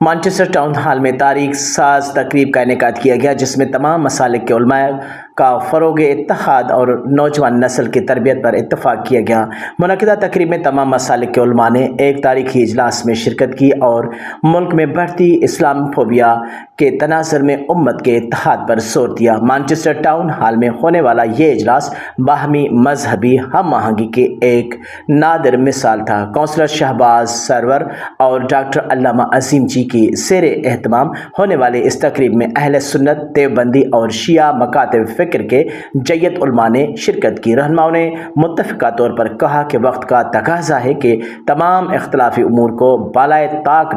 Manchester town hall میں تاریخ ساز تقریب کا انعقاد کیا گیا، جس میں تمام مسالک کے علماء کا فروغ اتحاد اور نوجوان نسل کی تربیت پر اتفاق کیا گیا۔ منعقدہ تقریب میں تمام مسالک کے علماء نے ایک تاریخی اجلاس میں شرکت کی اور ملک میں بڑھتی اسلام فوبیا کے تناظر میں امت کے اتحاد پر زور دیا۔ مانچسٹر ٹاؤن ہال میں ہونے والا یہ اجلاس باہمی مذہبی ہم آہنگی کی ایک نادر مثال تھا۔ کونسلر شہباز سرور اور ڈاکٹر علامہ عظیم جی کی زیر اہتمام ہونے والے اس تقریب میں اہل سنت، دیوبندی اور شیعہ مکاتب فکر کے جید علماء نے شرکت کی۔ رہنماؤں نے متفقہ طور پر کہا کہ وقت کا تقاضا ہے کہ تمام اختلافی امور کو بالائے طاق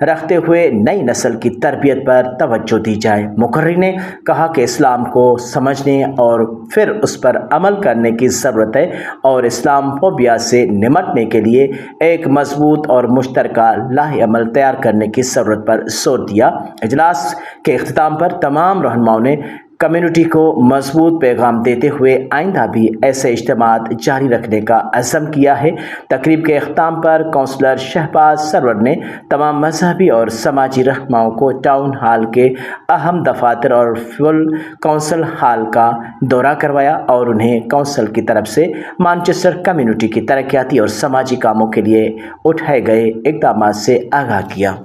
رکھتے ہوئے نئی نسل کی تربیت پر توجہ دی جائے۔ مقررین نے کہا کہ اسلام کو سمجھنے اور پھر اس پر عمل کرنے کی ضرورت ہے اور اسلام فوبیا سے نمٹنے کے لیے ایک مضبوط اور مشترکہ لاہ عمل تیار کرنے کی ضرورت پر زور دیا۔ اجلاس کے اختتام پر تمام رہنماؤں نے کمیونٹی کو مضبوط پیغام دیتے ہوئے آئندہ بھی ایسے اجتماعات جاری رکھنے کا عزم کیا ہے۔ تقریب کے اختتام پر کونسلر شہباز سرور نے تمام مذہبی اور سماجی رہنماؤں کو ٹاؤن ہال کے اہم دفاتر اور فل کونسل ہال کا دورہ کروایا اور انہیں کونسل کی طرف سے مانچسٹر کمیونٹی کی ترقیاتی اور سماجی کاموں کے لیے اٹھائے گئے اقدامات سے آگاہ کیا۔